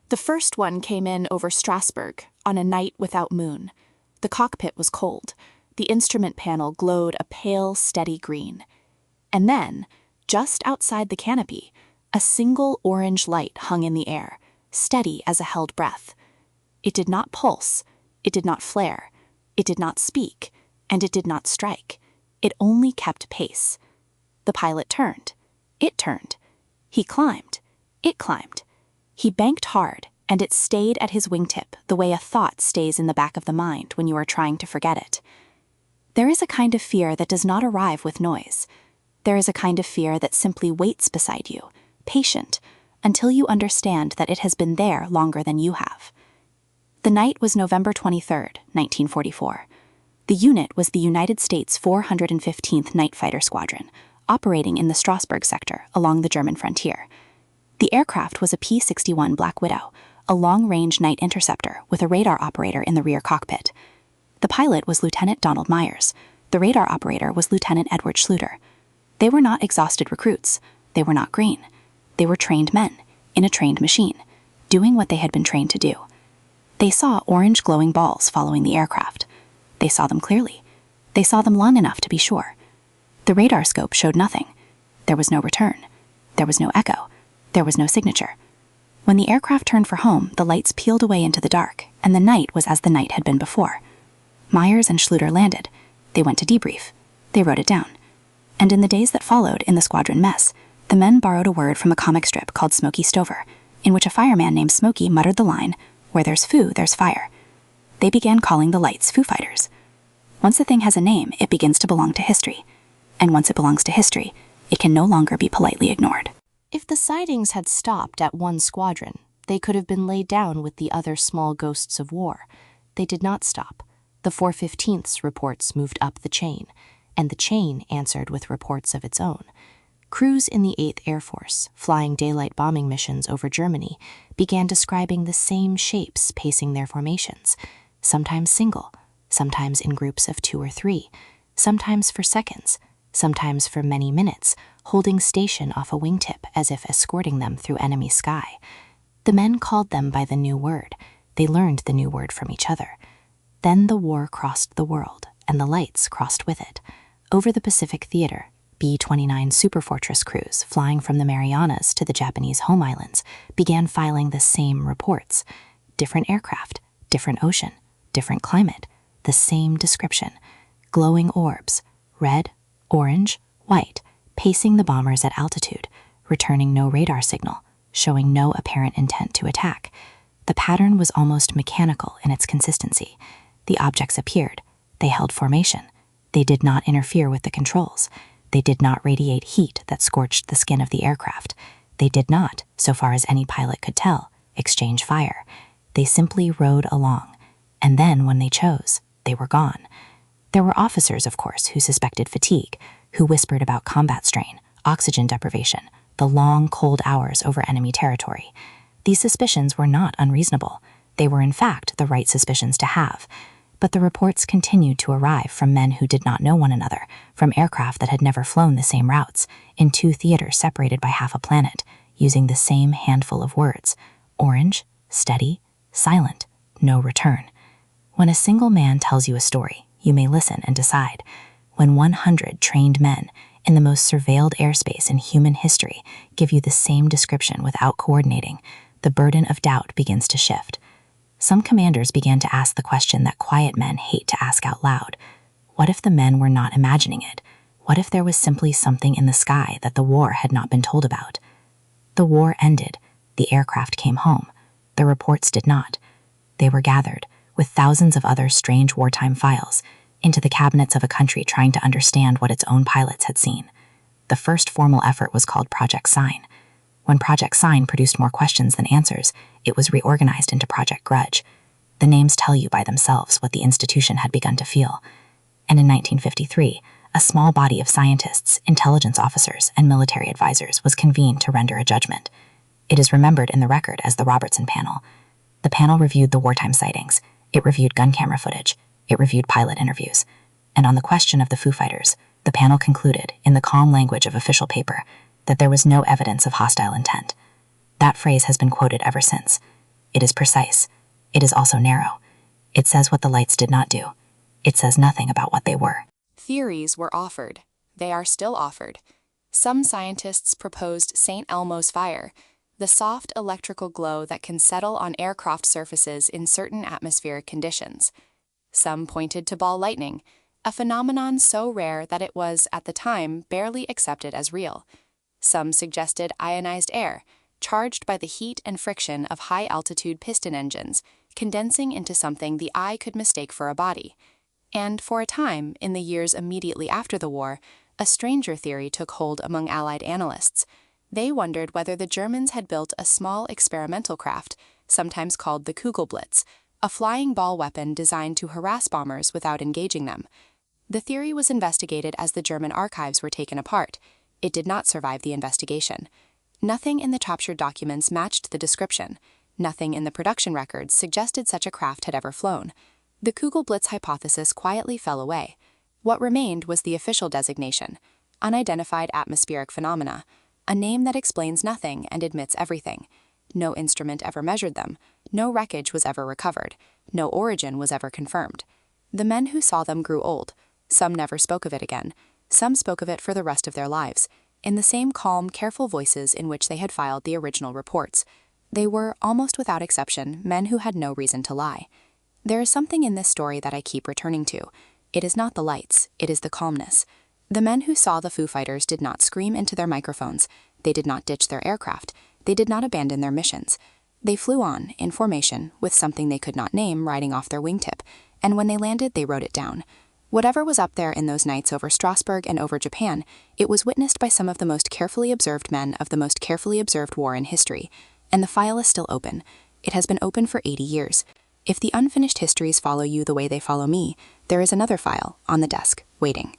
The first one came in over Strasbourg on a night without moon. The cockpit was cold. The instrument panel glowed a pale, steady green. And then, just outside the canopy, a single orange light hung in the air, steady as a held breath. It did not pulse, it did not flare, it did not speak, and it did not strike. It only kept pace. The pilot turned. It turned. He climbed. It climbed. He banked hard, and it stayed at his wingtip the way a thought stays in the back of the mind when you are trying to forget it. There is a kind of fear that does not arrive with noise. There is a kind of fear that simply waits beside you, patient, until you understand that it has been there longer than you have. The night was November 23rd, 1944. The unit was the United States 415th Night Fighter Squadron, operating in the Strasbourg sector along the German frontier. The aircraft was a P-61 Black Widow, a long-range night interceptor with a radar operator in the rear cockpit. The pilot was Lieutenant Donald Myers. The radar operator was Lieutenant Edward Schluter. They were not exhausted recruits. They were not green. They were trained men, in a trained machine, doing what they had been trained to do. They saw orange glowing balls following the aircraft. They saw them clearly. They saw them long enough to be sure. The radar scope showed nothing. There was no return. There was no echo. There was no signature. When the aircraft turned for home, the lights peeled away into the dark, and the night was as the night had been before. Myers and Schluter landed. They went to debrief. They wrote it down. And in the days that followed, in the squadron mess, the men borrowed a word from a comic strip called Smokey Stover, in which a fireman named Smokey muttered the line, "Where there's foo, there's fire." They began calling the lights Foo Fighters. Once a thing has a name, it begins to belong to history. And once it belongs to history, it can no longer be politely ignored. If the sightings had stopped at one squadron, they could have been laid down with the other small ghosts of war. They did not stop. The 415th's reports moved up the chain, and the chain answered with reports of its own. Crews in the 8th Air Force, flying daylight bombing missions over Germany, began describing the same shapes pacing their formations, sometimes single, sometimes in groups of 2 or 3, sometimes for seconds, sometimes for many minutes, holding station off a wingtip as if escorting them through enemy sky. The men called them by the new word. They learned the new word from each other. Then the war crossed the world, and the lights crossed with it. Over the Pacific Theater, B-29 Superfortress crews flying from the Marianas to the Japanese home islands began filing the same reports. Different aircraft, different ocean, different climate, the same description. Glowing orbs, red, orange, white, pacing the bombers at altitude, returning no radar signal, showing no apparent intent to attack. The pattern was almost mechanical in its consistency. The objects appeared. They held formation. They did not interfere with the controls. They did not radiate heat that scorched the skin of the aircraft. They did not, so far as any pilot could tell, exchange fire. They simply rode along. And then, when they chose, they were gone. There were officers, of course, who suspected fatigue, who whispered about combat strain, oxygen deprivation, the long, cold hours over enemy territory. These suspicions were not unreasonable. They were, in fact, the right suspicions to have. But the reports continued to arrive from men who did not know one another, from aircraft that had never flown the same routes, in 2 theaters separated by half a planet, using the same handful of words: orange, steady, silent, no return. When a single man tells you a story, you may listen and decide. When 100 trained men in the most surveilled airspace in human history give you the same description without coordinating, the burden of doubt begins to shift. Some commanders began to ask the question that quiet men hate to ask out loud. What if the men were not imagining it? What if there was simply something in the sky that the war had not been told about? The war ended. The aircraft came home. The reports did not. They were gathered, with thousands of other strange wartime files, into the cabinets of a country trying to understand what its own pilots had seen. The first formal effort was called Project Sign. When Project Sign produced more questions than answers, it was reorganized into Project Grudge. The names tell you by themselves what the institution had begun to feel. And in 1953, a small body of scientists, intelligence officers, and military advisors was convened to render a judgment. It is remembered in the record as the Robertson Panel. The panel reviewed the wartime sightings. It reviewed gun camera footage. It reviewed pilot interviews. And on the question of the Foo Fighters, the panel concluded, in the calm language of official paper, that there was no evidence of hostile intent. That phrase has been quoted ever since. It is precise. It is also narrow. It says what the lights did not do. It says nothing about what they were. Theories were offered. They are still offered. Some scientists proposed St. Elmo's fire, the soft electrical glow that can settle on aircraft surfaces in certain atmospheric conditions. Some pointed to ball lightning, a phenomenon so rare that it was, at the time, barely accepted as real. Some suggested ionized air, charged by the heat and friction of high-altitude piston engines, condensing into something the eye could mistake for a body. And for a time, in the years immediately after the war, a stranger theory took hold among Allied analysts. They wondered whether the Germans had built a small experimental craft, sometimes called the Kugelblitz, a flying ball weapon designed to harass bombers without engaging them. The theory was investigated as the German archives were taken apart. It did not survive the investigation. Nothing in the captured documents matched the description. Nothing in the production records suggested such a craft had ever flown. The Kugelblitz hypothesis quietly fell away. What remained was the official designation, unidentified atmospheric phenomena, a name that explains nothing and admits everything. No instrument ever measured them. No wreckage was ever recovered. No origin was ever confirmed. The men who saw them grew old. Some never spoke of it again. Some spoke of it for the rest of their lives, in the same calm, careful voices in which they had filed the original reports. They were, almost without exception, men who had no reason to lie. There is something in this story that I keep returning to. It is not the lights, it is the calmness. The men who saw the Foo Fighters did not scream into their microphones. They did not ditch their aircraft. They did not abandon their missions. They flew on, in formation, with something they could not name riding off their wingtip, and when they landed, they wrote it down. Whatever was up there in those nights over Strasbourg and over Japan, it was witnessed by some of the most carefully observed men of the most carefully observed war in history. And the file is still open. It has been open for 80 years. If the unfinished histories follow you the way they follow me, there is another file on the desk, waiting.